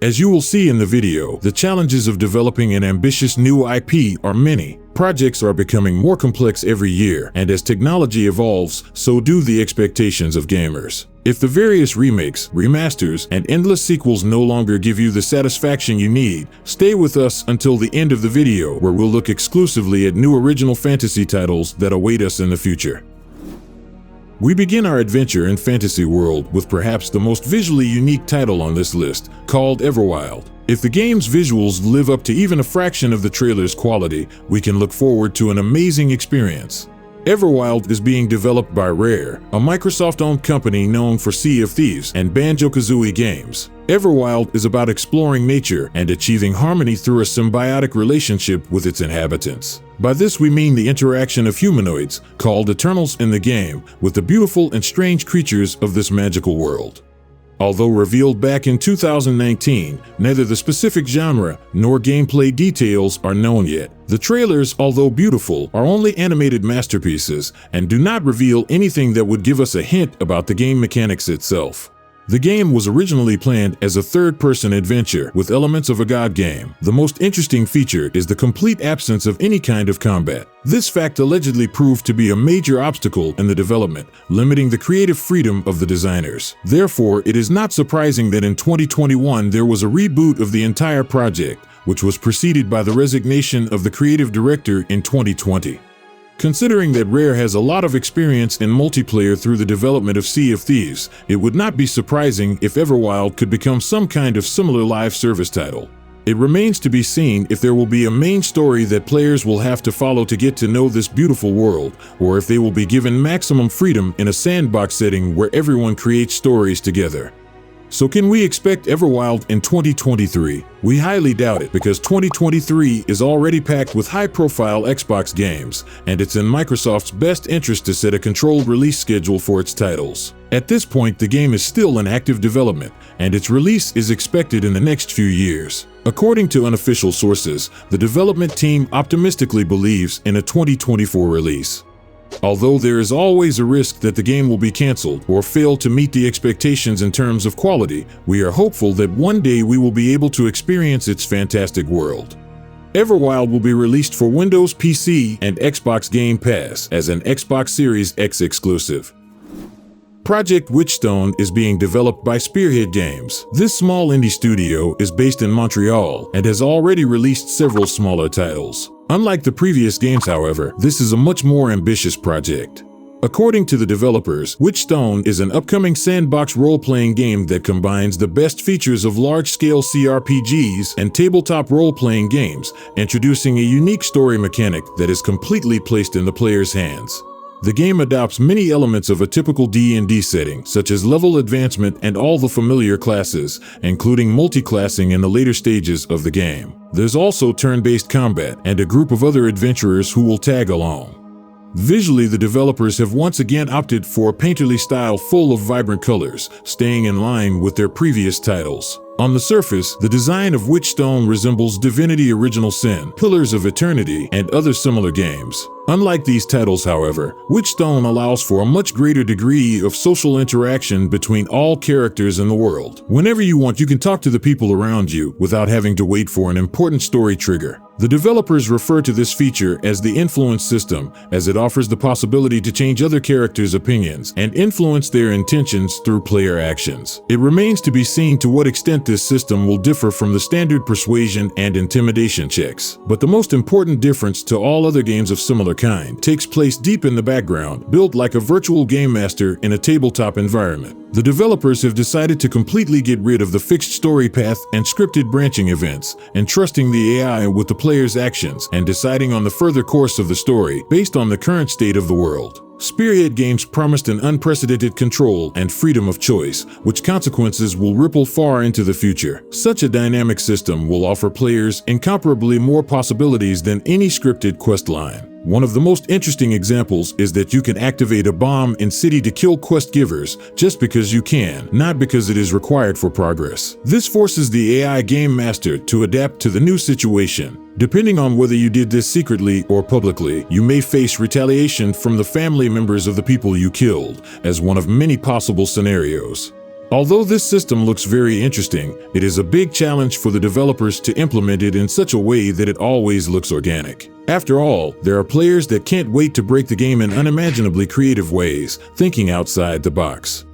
As you will see in the video, the challenges of developing an ambitious new IP are many. Projects are becoming more complex every year, and as technology evolves, so do the expectations of gamers. If the various remakes, remasters, and endless sequels no longer give you the satisfaction you need, stay with us until the end of the video, where we'll look exclusively at new original fantasy titles that await us in the future. We begin our adventure in fantasy world with perhaps the most visually unique title on this list, called Everwild. If the game's visuals live up to even a fraction of the trailer's quality, we can look forward to an amazing experience. Everwild is being developed by Rare, a Microsoft-owned company known for Sea of Thieves and Banjo-Kazooie games. Everwild is about exploring nature and achieving harmony through a symbiotic relationship with its inhabitants. By this we mean the interaction of humanoids, called Eternals in the game, with the beautiful and strange creatures of this magical world. Although revealed back in 2019, neither the specific genre nor gameplay details are known yet. The trailers, although beautiful, are only animated masterpieces and do not reveal anything that would give us a hint about the game mechanics itself. The game was originally planned as a third-person adventure with elements of a god game. The most interesting feature is the complete absence of any kind of combat. This fact allegedly proved to be a major obstacle in the development, limiting the creative freedom of the designers. Therefore, it is not surprising that in 2021 there was a reboot of the entire project, which was preceded by the resignation of the creative director in 2020. Considering that Rare has a lot of experience in multiplayer through the development of Sea of Thieves, it would not be surprising if Everwild could become some kind of similar live service title. It remains to be seen if there will be a main story that players will have to follow to get to know this beautiful world, or if they will be given maximum freedom in a sandbox setting where everyone creates stories together. So can we expect Everwild in 2023? We highly doubt it, because 2023 is already packed with high-profile Xbox games, and it's in Microsoft's best interest to set a controlled release schedule for its titles. At this point, the game is still in active development, and its release is expected in the next few years. According to unofficial sources, the development team optimistically believes in a 2024 release. Although there is always a risk that the game will be canceled or fail to meet the expectations in terms of quality, we are hopeful that one day we will be able to experience its fantastic world. Everwild will be released for Windows PC and Xbox Game Pass as an Xbox Series X exclusive. Project Witchstone is being developed by Spearhead Games. This small indie studio is based in Montreal and has already released several smaller titles. Unlike the previous games, however, this is a much more ambitious project. According to the developers, Witchstone is an upcoming sandbox role-playing game that combines the best features of large-scale CRPGs and tabletop role-playing games, introducing a unique story mechanic that is completely placed in the player's hands. The game adopts many elements of a typical D&D setting, such as level advancement and all the familiar classes, including multi-classing in the later stages of the game. There's also turn-based combat and a group of other adventurers who will tag along. Visually, the developers have once again opted for a painterly style full of vibrant colors, staying in line with their previous titles. On the surface, the design of Witchstone resembles Divinity: Original Sin, Pillars of Eternity, and other similar games. Unlike these titles, however, Witchstone allows for a much greater degree of social interaction between all characters in the world. Whenever you want, you can talk to the people around you without having to wait for an important story trigger. The developers refer to this feature as the influence system, as it offers the possibility to change other characters' opinions and influence their intentions through player actions. It remains to be seen to what extent this system will differ from the standard persuasion and intimidation checks. But the most important difference to all other games of similar kind takes place deep in the background, built like a virtual game master in a tabletop environment. The developers have decided to completely get rid of the fixed story path and scripted branching events, entrusting the AI with the player's actions and deciding on the further course of the story based on the current state of the world. Spearhead Games promised an unprecedented control and freedom of choice, which consequences will ripple far into the future. Such a dynamic system will offer players incomparably more possibilities than any scripted quest line. One of the most interesting examples is that you can activate a bomb in city to kill quest givers just because you can, not because it is required for progress. This forces the AI game master to adapt to the new situation. Depending on whether you did this secretly or publicly, you may face retaliation from the family members of the people you killed, as one of many possible scenarios. Although this system looks very interesting, it is a big challenge for the developers to implement it in such a way that it always looks organic. After all, there are players that can't wait to break the game in unimaginably creative ways, thinking outside the box.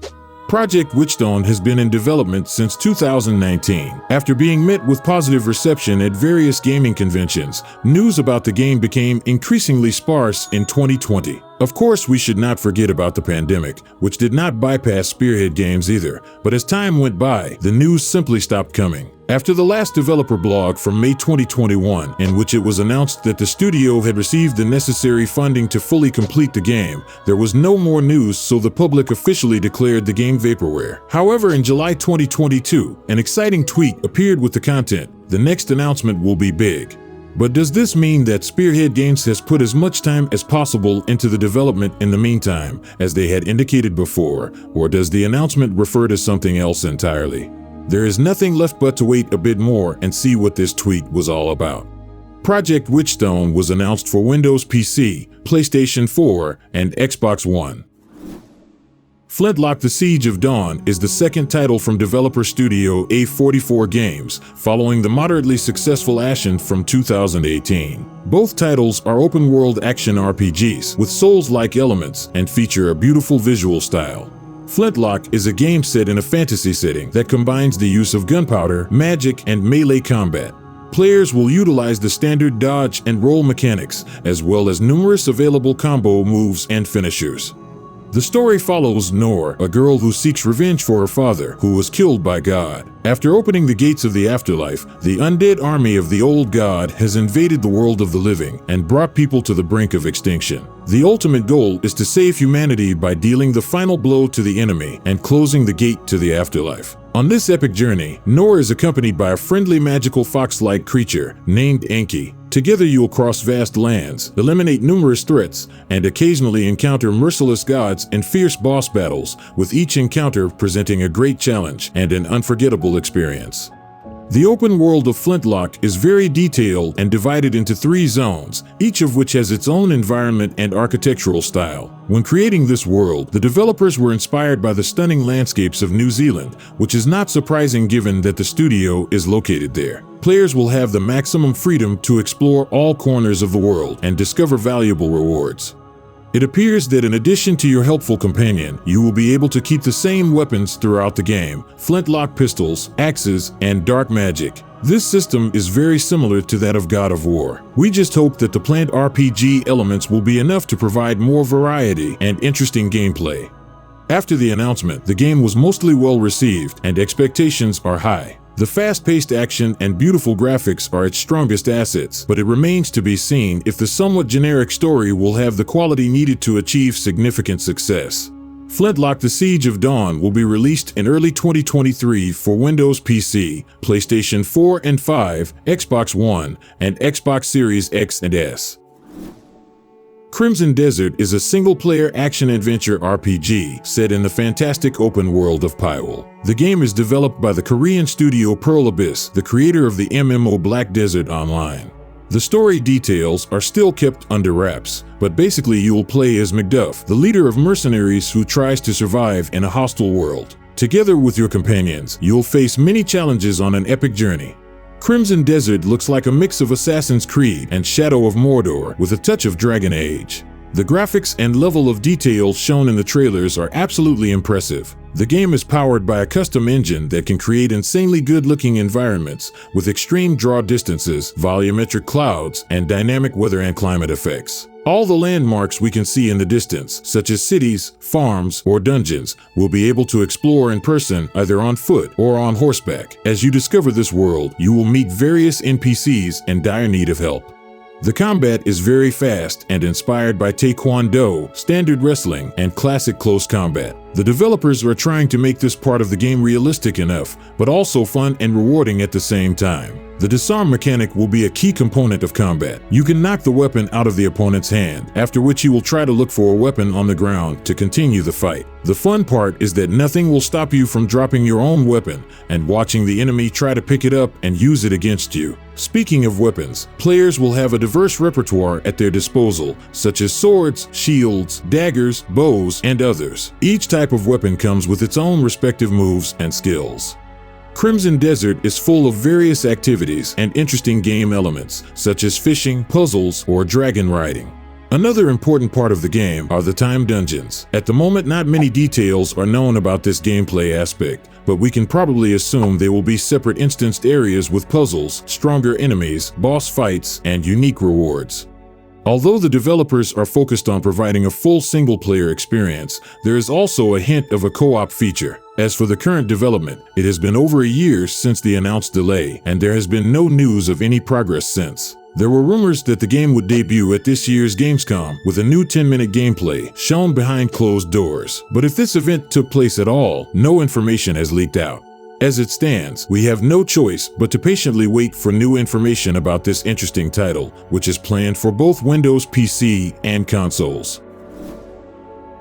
Project Witchstone has been in development since 2019. After being met with positive reception at various gaming conventions, news about the game became increasingly sparse in 2020. Of course, we should not forget about the pandemic, which did not bypass Spearhead Games either, but as time went by, the news simply stopped coming. After the last developer blog from May 2021, in which it was announced that the studio had received the necessary funding to fully complete the game, there was no more news, so the public officially declared the game vaporware. However, in July 2022, an exciting tweet appeared with the content, "The next announcement will be big." But does this mean that Spearhead Games has put as much time as possible into the development in the meantime, as they had indicated before, or does the announcement refer to something else entirely? There is nothing left but to wait a bit more and see what this tweet was all about. Project Witchstone was announced for Windows PC, PlayStation 4, and Xbox One. Flintlock: The Siege of Dawn is the second title from developer studio A44 Games, following the moderately successful Ashen from 2018. Both titles are open-world action RPGs with Souls-like elements and feature a beautiful visual style. Flintlock is a game set in a fantasy setting that combines the use of gunpowder, magic, and melee combat. Players will utilize the standard dodge and roll mechanics, as well as numerous available combo moves and finishers. The story follows Nor, a girl who seeks revenge for her father, who was killed by God. After opening the gates of the afterlife, the undead army of the old god has invaded the world of the living and brought people to the brink of extinction. The ultimate goal is to save humanity by dealing the final blow to the enemy and closing the gate to the afterlife. On this epic journey, Nor is accompanied by a friendly magical fox-like creature named Enki. Together you'll cross vast lands, eliminate numerous threats, and occasionally encounter merciless gods and fierce boss battles, with each encounter presenting a great challenge and an unforgettable experience. The open world of Flintlock is very detailed and divided into 3 zones, each of which has its own environment and architectural style. When creating this world, the developers were inspired by the stunning landscapes of New Zealand, which is not surprising given that the studio is located there. Players will have the maximum freedom to explore all corners of the world and discover valuable rewards. It appears that in addition to your helpful companion, you will be able to keep the same weapons throughout the game: flintlock pistols, axes, and dark magic. This system is very similar to that of God of War. We just hope that the planned RPG elements will be enough to provide more variety and interesting gameplay. After the announcement, the game was mostly well received and expectations are high. The fast-paced action and beautiful graphics are its strongest assets, but it remains to be seen if the somewhat generic story will have the quality needed to achieve significant success. Flintlock: The Siege of Dawn will be released in early 2023 for Windows PC, PlayStation 4 and 5, Xbox One, and Xbox Series X and S. Crimson Desert is a single-player action-adventure RPG set in the fantastic open world of Pyrewall. The game is developed by the Korean studio Pearl Abyss, the creator of the MMO Black Desert Online. The story details are still kept under wraps, but basically you'll play as Macduff, the leader of mercenaries who tries to survive in a hostile world. Together with your companions, you'll face many challenges on an epic journey. Crimson Desert looks like a mix of Assassin's Creed and Shadow of Mordor with a touch of Dragon Age. The graphics and level of detail shown in the trailers are absolutely impressive. The game is powered by a custom engine that can create insanely good-looking environments with extreme draw distances, volumetric clouds, and dynamic weather and climate effects. All the landmarks we can see in the distance, such as cities, farms, or dungeons, will be able to explore in person, either on foot or on horseback. As you discover this world, you will meet various NPCs in dire need of help. The combat is very fast and inspired by Taekwondo, standard wrestling, and classic close combat. The developers are trying to make this part of the game realistic enough, but also fun and rewarding at the same time. The disarm mechanic will be a key component of combat. You can knock the weapon out of the opponent's hand, after which you will try to look for a weapon on the ground to continue the fight. The fun part is that nothing will stop you from dropping your own weapon and watching the enemy try to pick it up and use it against you. Speaking of weapons, players will have a diverse repertoire at their disposal, such as swords, shields, daggers, bows, and others. Each type of weapon comes with its own respective moves and skills. Crimson Desert is full of various activities and interesting game elements, such as fishing, puzzles, or dragon riding. Another important part of the game are the time dungeons. At the moment, not many details are known about this gameplay aspect, but we can probably assume they will be separate instanced areas with puzzles, stronger enemies, boss fights, and unique rewards. Although the developers are focused on providing a full single-player experience, there is also a hint of a co-op feature. As for the current development, it has been over a year since the announced delay, and there has been no news of any progress since. There were rumors that the game would debut at this year's Gamescom with a new 10-minute gameplay shown behind closed doors. But if this event took place at all, no information has leaked out. As it stands, we have no choice but to patiently wait for new information about this interesting title, which is planned for both Windows PC and consoles.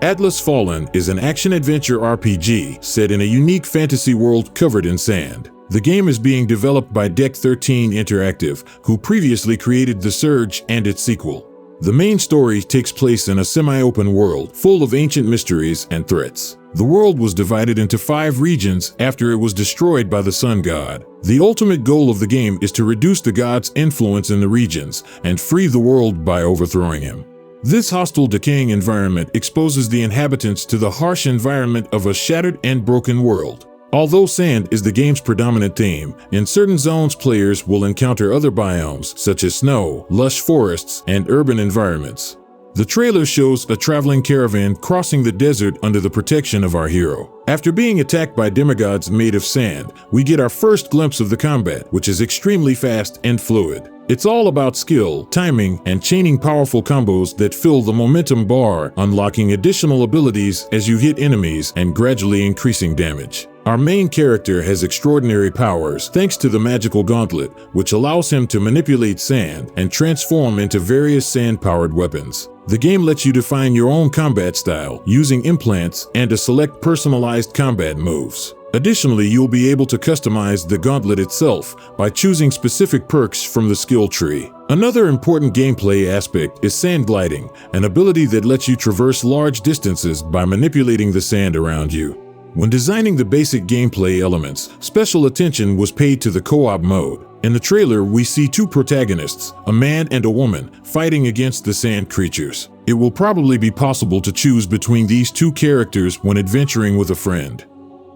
Atlas Fallen is an action-adventure RPG set in a unique fantasy world covered in sand. The game is being developed by Deck 13 Interactive, who previously created The Surge and its sequel. The main story takes place in a semi-open world full of ancient mysteries and threats. The world was divided into 5 regions after it was destroyed by the Sun God. The ultimate goal of the game is to reduce the god's influence in the regions and free the world by overthrowing him. This hostile, decaying environment exposes the inhabitants to the harsh environment of a shattered and broken world. Although sand is the game's predominant theme, in certain zones players will encounter other biomes such as snow, lush forests, and urban environments. The trailer shows a traveling caravan crossing the desert under the protection of our hero. After being attacked by demigods made of sand, we get our first glimpse of the combat, which is extremely fast and fluid. It's all about skill, timing, and chaining powerful combos that fill the momentum bar, unlocking additional abilities as you hit enemies and gradually increasing damage. Our main character has extraordinary powers thanks to the magical gauntlet, which allows him to manipulate sand and transform into various sand-powered weapons. The game lets you define your own combat style using implants and to select personalized combat moves. Additionally, you'll be able to customize the gauntlet itself by choosing specific perks from the skill tree. Another important gameplay aspect is sand gliding, an ability that lets you traverse large distances by manipulating the sand around you. When designing the basic gameplay elements, special attention was paid to the co-op mode. In the trailer, we see 2 protagonists, a man and a woman, fighting against the sand creatures. It will probably be possible to choose between these 2 characters when adventuring with a friend.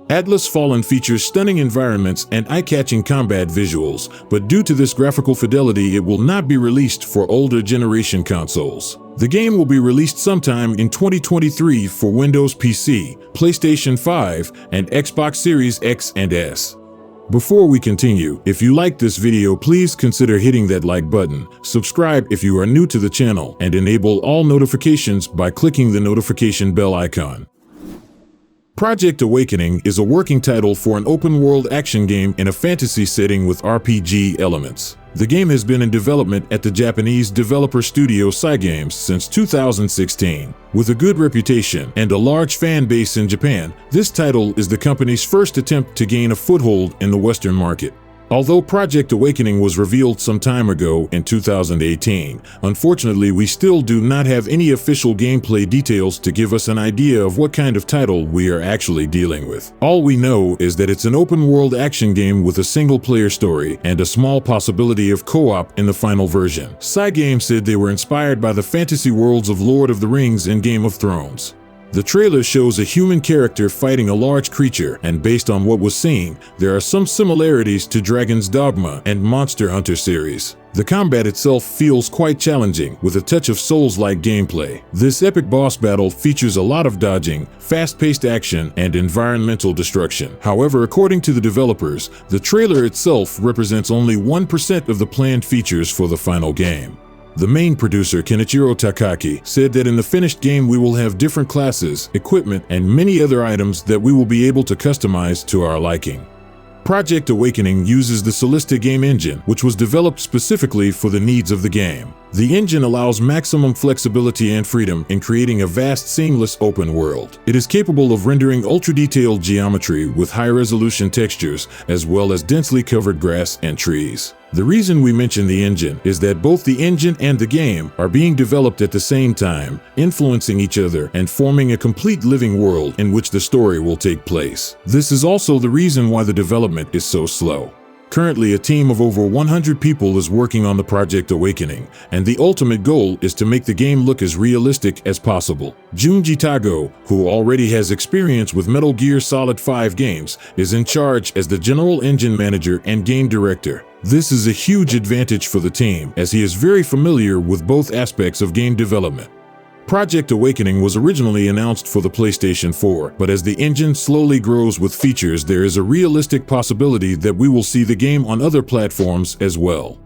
Atlas Fallen features stunning environments and eye-catching combat visuals, but due to this graphical fidelity, it will not be released for older generation consoles. The game will be released sometime in 2023 for Windows PC, PlayStation 5, and Xbox Series X and S. Before we continue, if you liked this video, please consider hitting that like button, subscribe if you are new to the channel, and enable all notifications by clicking the notification bell icon. Project Awakening is a working title for an open-world action game in a fantasy setting with RPG elements. The game has been in development at the Japanese developer studio Cygames since 2016. With a good reputation and a large fan base in Japan, this title is the company's first attempt to gain a foothold in the Western market. Although Project Awakening was revealed some time ago in 2018, unfortunately we still do not have any official gameplay details to give us an idea of what kind of title we are actually dealing with. All we know is that it's an open-world action game with a single-player story and a small possibility of co-op in the final version. Cygames said they were inspired by the fantasy worlds of Lord of the Rings and Game of Thrones. The trailer shows a human character fighting a large creature, and based on what was seen, there are some similarities to Dragon's Dogma and Monster Hunter series. The combat itself feels quite challenging, with a touch of Souls-like gameplay. This epic boss battle features a lot of dodging, fast-paced action, and environmental destruction. However, according to the developers, the trailer itself represents only 1% of the planned features for the final game. The main producer, Kenichiro Takaki, said that in the finished game we will have different classes, equipment, and many other items that we will be able to customize to our liking. Project Awakening uses the Solista game engine, which was developed specifically for the needs of the game. The engine allows maximum flexibility and freedom in creating a vast, seamless open world. It is capable of rendering ultra-detailed geometry with high-resolution textures, as well as densely covered grass and trees. The reason we mention the engine is that both the engine and the game are being developed at the same time, influencing each other and forming a complete living world in which the story will take place. This is also the reason why the development is so slow. Currently, a team of over 100 people is working on the Project Awakening, and the ultimate goal is to make the game look as realistic as possible. Junji Tago, who already has experience with Metal Gear Solid 5 games, is in charge as the general engine manager and game director. This is a huge advantage for the team, as he is very familiar with both aspects of game development. Project Awakening was originally announced for the PlayStation 4, but as the engine slowly grows with features, there is a realistic possibility that we will see the game on other platforms as well.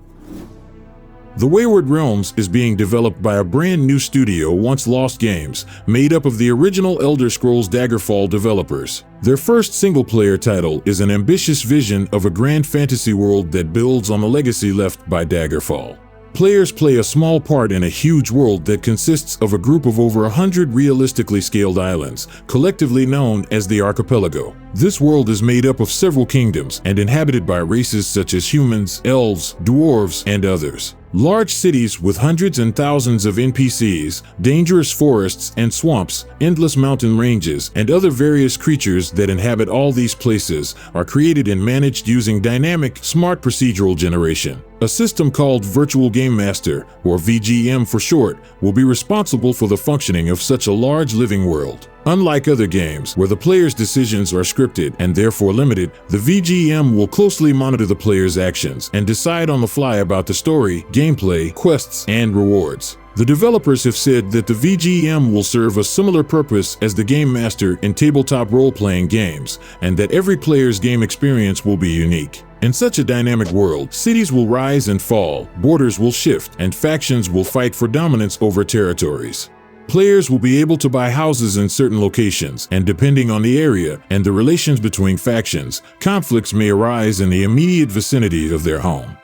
The Wayward Realms is being developed by a brand new studio, Once Lost Games, made up of the original Elder Scrolls Daggerfall developers. Their first single-player title is an ambitious vision of a grand fantasy world that builds on the legacy left by Daggerfall. Players play a small part in a huge world that consists of a group of over 100 realistically scaled islands, collectively known as the Archipelago. This world is made up of several kingdoms and inhabited by races such as humans, elves, dwarves, and others. Large cities with hundreds and thousands of NPCs, dangerous forests and swamps, endless mountain ranges, and other various creatures that inhabit all these places are created and managed using dynamic, smart procedural generation. A system called Virtual Game Master, or VGM for short, will be responsible for the functioning of such a large living world. Unlike other games, where the player's decisions are scripted and therefore limited, the VGM will closely monitor the player's actions and decide on the fly about the story, gameplay, quests, and rewards. The developers have said that the VGM will serve a similar purpose as the Game Master in tabletop role-playing games, and that every player's game experience will be unique. In such a dynamic world, cities will rise and fall, borders will shift, and factions will fight for dominance over territories. Players will be able to buy houses in certain locations, and depending on the area and the relations between factions, conflicts may arise in the immediate vicinity of their home.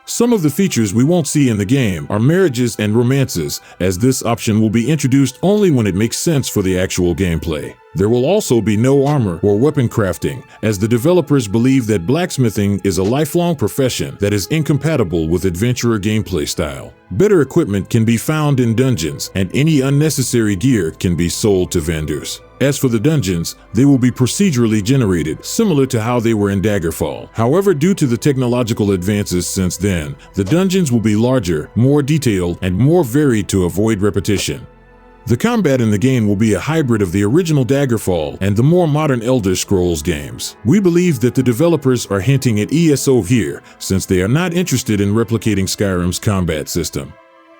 Some of the features we won't see in the game are marriages and romances, as this option will be introduced only when it makes sense for the actual gameplay. There will also be no armor or weapon crafting, as the developers believe that blacksmithing is a lifelong profession that is incompatible with adventurer gameplay style. Better equipment can be found in dungeons, and any unnecessary gear can be sold to vendors. As for the dungeons, they will be procedurally generated, similar to how they were in Daggerfall. However, due to the technological advances since then, the dungeons will be larger, more detailed, and more varied to avoid repetition. The combat in the game will be a hybrid of the original Daggerfall and the more modern Elder Scrolls games. We believe that the developers are hinting at ESO here, since they are not interested in replicating Skyrim's combat system.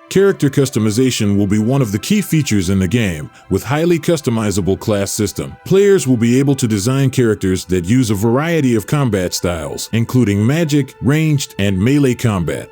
Character customization will be one of the key features in the game, with highly customizable class system. Players will be able to design characters that use a variety of combat styles, including magic, ranged, and melee combat.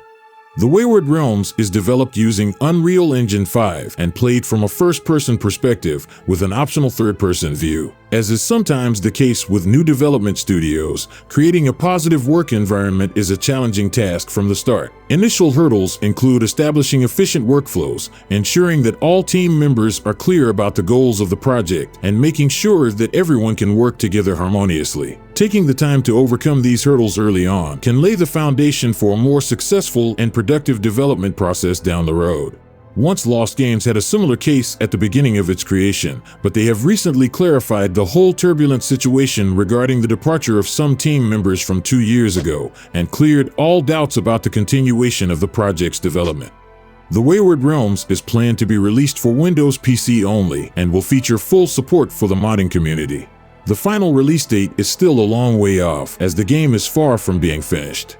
The Wayward Realms is developed using Unreal Engine 5 and played from a first-person perspective with an optional third-person view. As is sometimes the case with new development studios, creating a positive work environment is a challenging task from the start. Initial hurdles include establishing efficient workflows, ensuring that all team members are clear about the goals of the project, and making sure that everyone can work together harmoniously. Taking the time to overcome these hurdles early on can lay the foundation for a more successful and productive development process down the road. Once Lost Games had a similar case at the beginning of its creation, but they have recently clarified the whole turbulent situation regarding the departure of some team members from 2 years ago and cleared all doubts about the continuation of the project's development. The Wayward Realms is planned to be released for Windows PC only and will feature full support for the modding community. The final release date is still a long way off, as the game is far from being finished.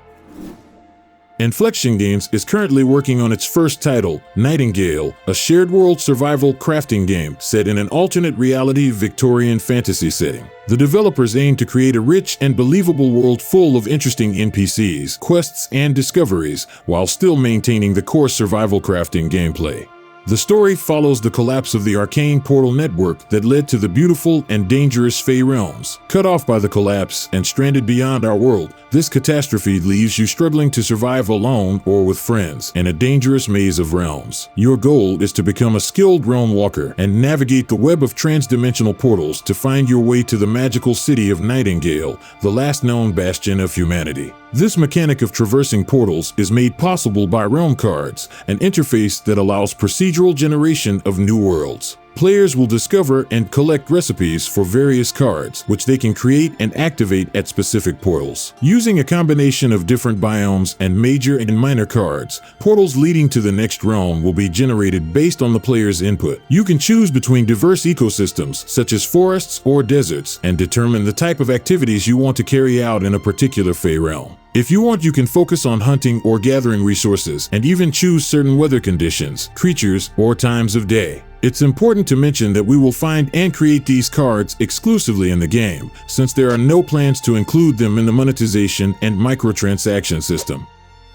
Inflection Games is currently working on its first title, Nightingale, a shared-world survival crafting game set in an alternate reality Victorian fantasy setting. The developers aim to create a rich and believable world full of interesting NPCs, quests, and discoveries, while still maintaining the core survival crafting gameplay. The story follows the collapse of the arcane portal network that led to the beautiful and dangerous Fey realms. Cut off by the collapse and stranded beyond our world, this catastrophe leaves you struggling to survive alone or with friends in a dangerous maze of realms. Your goal is to become a skilled realm walker and navigate the web of transdimensional portals to find your way to the magical city of Nightingale, the last known bastion of humanity. This mechanic of traversing portals is made possible by realm cards, an interface that allows procedural generation of new worlds. Players will discover and collect recipes for various cards, which they can create and activate at specific portals. Using a combination of different biomes and major and minor cards, portals leading to the next realm will be generated based on the player's input. You can choose between diverse ecosystems, such as forests or deserts, and determine the type of activities you want to carry out in a particular Fey realm. If you want, you can focus on hunting or gathering resources, and even choose certain weather conditions, creatures, or times of day. It's important to mention that we will find and create these cards exclusively in the game, since there are no plans to include them in the monetization and microtransaction system.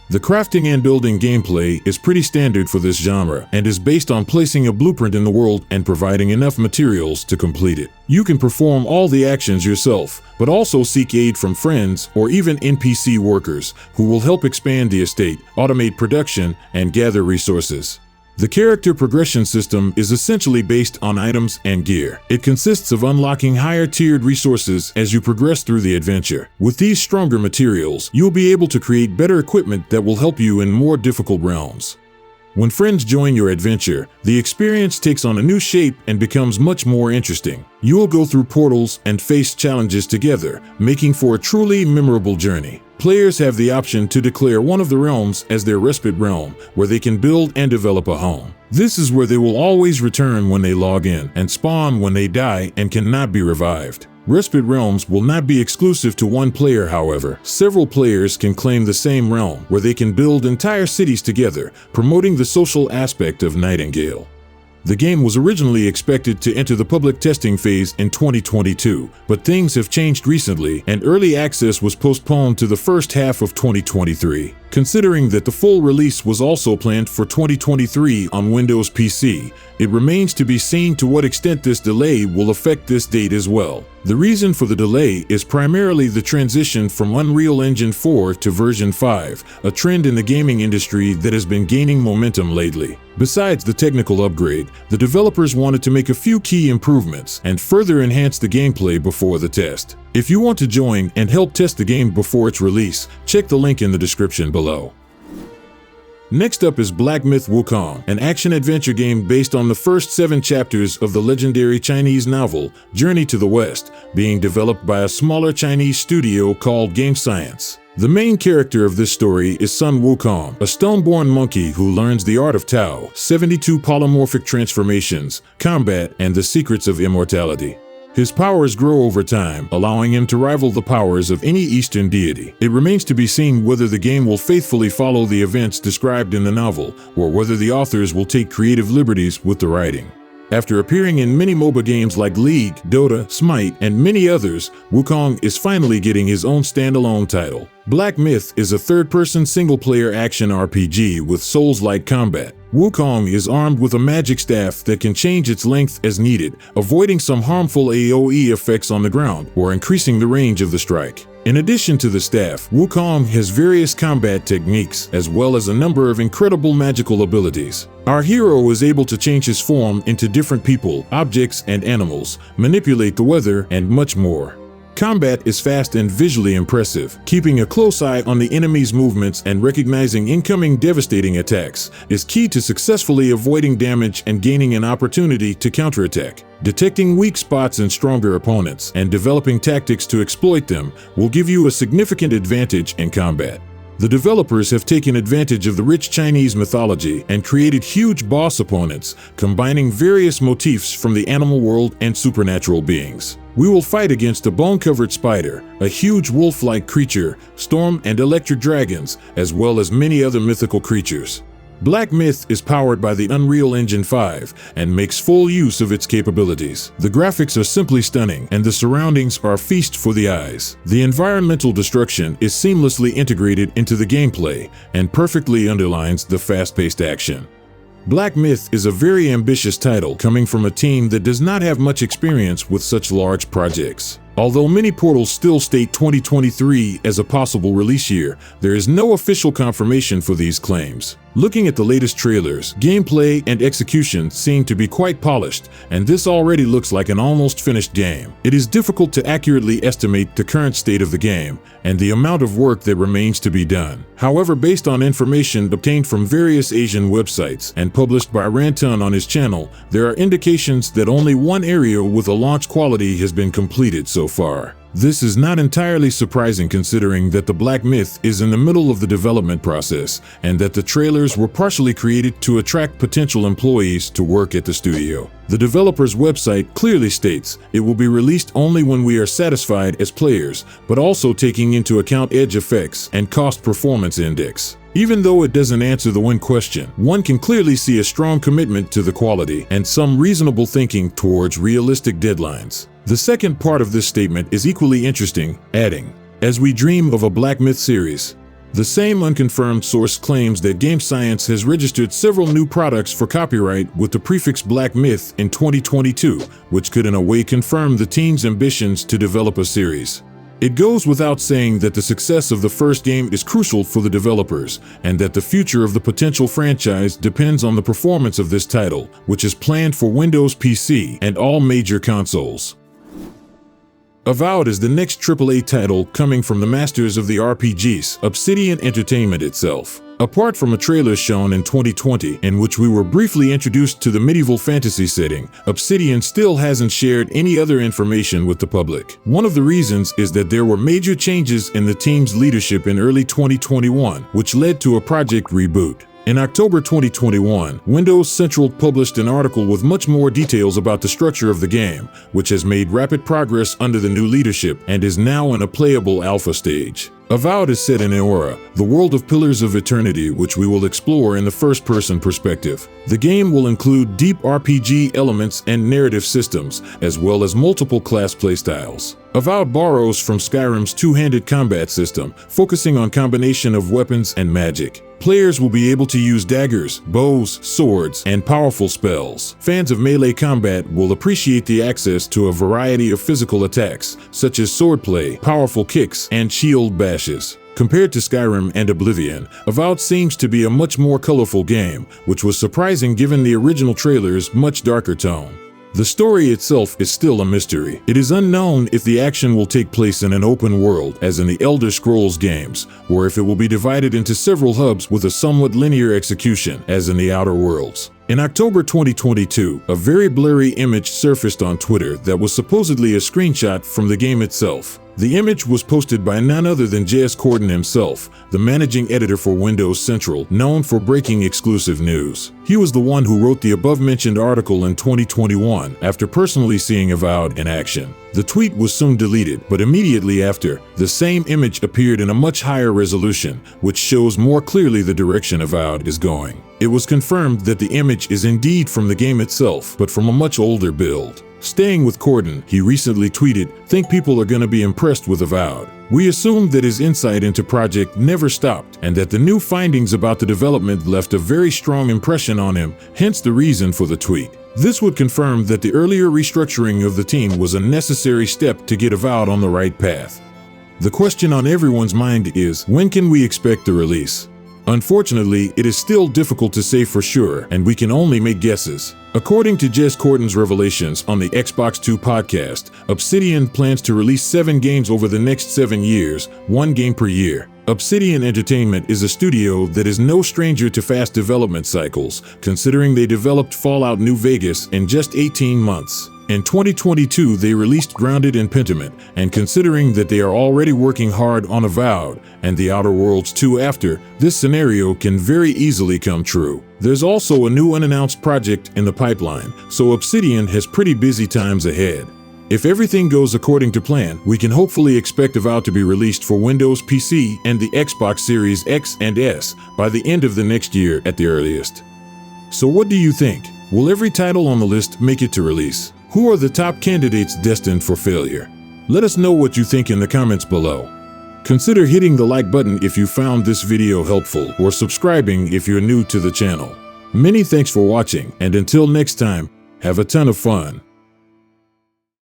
The crafting and building gameplay is pretty standard for this genre and is based on placing a blueprint in the world and providing enough materials to complete it. You can perform all the actions yourself, but also seek aid from friends or even NPC workers who will help expand the estate, automate production, and gather resources. The character progression system is essentially based on items and gear. It consists of unlocking higher-tiered resources as you progress through the adventure. With these stronger materials, you'll be able to create better equipment that will help you in more difficult realms. When friends join your adventure, the experience takes on a new shape and becomes much more interesting. You will go through portals and face challenges together, making for a truly memorable journey. Players have the option to declare one of the realms as their respite realm, where they can build and develop a home. This is where they will always return when they log in, and spawn when they die and cannot be revived. Respite realms will not be exclusive to one player, however. Several players can claim the same realm, where they can build entire cities together, promoting the social aspect of Nightingale. The game was originally expected to enter the public testing phase in 2022, but things have changed recently and early access was postponed to the first half of 2023. Considering that the full release was also planned for 2023 on Windows PC, it remains to be seen to what extent this delay will affect this date as well. The reason for the delay is primarily the transition from Unreal Engine 4 to version 5, a trend in the gaming industry that has been gaining momentum lately. Besides the technical upgrade, the developers wanted to make a few key improvements and further enhance the gameplay before the test. If you want to join and help test the game before its release, check the link in the description below. Next up is Black Myth: Wukong, an action-adventure game based on the first 7 chapters of the legendary Chinese novel Journey to the West, being developed by a smaller Chinese studio called Game Science. The main character of this story is Sun Wukong, a stone-born monkey who learns the art of Tao, 72 polymorphic transformations, combat, and the secrets of immortality. His powers grow over time, allowing him to rival the powers of any Eastern deity. It remains to be seen whether the game will faithfully follow the events described in the novel, or whether the authors will take creative liberties with the writing. After appearing in many MOBA games like League, Dota, Smite, and many others, Wukong is finally getting his own standalone title. Black Myth is a third-person single-player action RPG with Souls-like combat. Wukong is armed with a magic staff that can change its length as needed, avoiding some harmful AoE effects on the ground or increasing the range of the strike. In addition to the staff, Wukong has various combat techniques as well as a number of incredible magical abilities. Our hero is able to change his form into different people, objects, and animals, manipulate the weather, and much more. Combat is fast and visually impressive. Keeping a close eye on the enemy's movements and recognizing incoming devastating attacks is key to successfully avoiding damage and gaining an opportunity to counterattack. Detecting weak spots in stronger opponents and developing tactics to exploit them will give you a significant advantage in combat. The developers have taken advantage of the rich Chinese mythology and created huge boss opponents, combining various motifs from the animal world and supernatural beings. We will fight against a bone-covered spider, a huge wolf-like creature, storm and electric dragons, as well as many other mythical creatures. Black Myth is powered by the Unreal Engine 5 and makes full use of its capabilities. The graphics are simply stunning and the surroundings are a feast for the eyes. The environmental destruction is seamlessly integrated into the gameplay and perfectly underlines the fast-paced action. Black Myth is a very ambitious title coming from a team that does not have much experience with such large projects. Although many portals still state 2023 as a possible release year, there is no official confirmation for these claims. Looking at the latest trailers, gameplay and execution seem to be quite polished, and this already looks like an almost finished game. It is difficult to accurately estimate the current state of the game and the amount of work that remains to be done. However, based on information obtained from various Asian websites and published by Rantun on his channel, there are indications that only one area with a launch quality has been completed so far. This is not entirely surprising considering that the Black Myth is in the middle of the development process and that the trailers were partially created to attract potential employees to work at the studio. The developer's website clearly states it will be released only when we are satisfied as players, but also taking into account edge effects and cost performance index. Even though it doesn't answer the when question, one can clearly see a strong commitment to the quality and some reasonable thinking towards realistic deadlines. The second part of this statement is equally interesting, adding, "As we dream of a Black Myth series." The same unconfirmed source claims that Game Science has registered several new products for copyright with the prefix Black Myth in 2022, which could in a way confirm the team's ambitions to develop a series. It goes without saying that the success of the first game is crucial for the developers, and that the future of the potential franchise depends on the performance of this title, which is planned for Windows PC and all major consoles. Avowed is the next AAA title coming from the masters of the RPGs, Obsidian Entertainment itself. Apart from a trailer shown in 2020 in which we were briefly introduced to the medieval fantasy setting, Obsidian still hasn't shared any other information with the public. One of the reasons is that there were major changes in the team's leadership in early 2021, which led to a project reboot. In October 2021, Windows Central published an article with much more details about the structure of the game, which has made rapid progress under the new leadership and is now in a playable alpha stage. Avowed is set in Aura, the world of Pillars of Eternity, which we will explore in the first-person perspective. The game will include deep RPG elements and narrative systems, as well as multiple class playstyles. Avowed borrows from Skyrim's two-handed combat system, focusing on combination of weapons and magic. Players will be able to use daggers, bows, swords, and powerful spells. Fans of melee combat will appreciate the access to a variety of physical attacks, such as swordplay, powerful kicks, and shield bashes. Compared to Skyrim and Oblivion, Avowed seems to be a much more colorful game, which was surprising given the original trailer's much darker tone. The story itself is still a mystery. It is unknown if the action will take place in an open world, as in the Elder Scrolls games, or if it will be divided into several hubs with a somewhat linear execution, as in the Outer Worlds. In October 2022, a very blurry image surfaced on Twitter that was supposedly a screenshot from the game itself. The image was posted by none other than J.S. Corden himself, the managing editor for Windows Central, known for breaking exclusive news. He was the one who wrote the above-mentioned article in 2021 after personally seeing Avowed in action. The tweet was soon deleted, but immediately after, the same image appeared in a much higher resolution, which shows more clearly the direction Avowed is going. It was confirmed that the image is indeed from the game itself, but from a much older build. Staying with Corden, he recently tweeted, "Think people are going to be impressed with Avowed." We assumed that his insight into project never stopped, and that the new findings about the development left a very strong impression on him, hence the reason for the tweet. This would confirm that the earlier restructuring of the team was a necessary step to get Avowed on the right path. The question on everyone's mind is, when can we expect the release? Unfortunately, it is still difficult to say for sure, and we can only make guesses. According to Jez Corden's revelations on the Xbox 2 podcast, Obsidian plans to release 7 games over the next 7 years, 1 game per year. Obsidian Entertainment is a studio that is no stranger to fast development cycles, considering they developed Fallout New Vegas in just 18 months. In 2022, they released Grounded and Pentiment, and considering that they are already working hard on Avowed and The Outer Worlds 2 after, this scenario can very easily come true. There's also a new unannounced project in the pipeline, so Obsidian has pretty busy times ahead. If everything goes according to plan, we can hopefully expect Avowed to be released for Windows PC and the Xbox Series X and S by the end of the next year at the earliest. So what do you think? Will every title on the list make it to release? Who are the top candidates destined for failure? Let us know what you think in the comments below. Consider hitting the like button if you found this video helpful, or subscribing if you're new to the channel. Many thanks for watching, and until next time, have a ton of fun.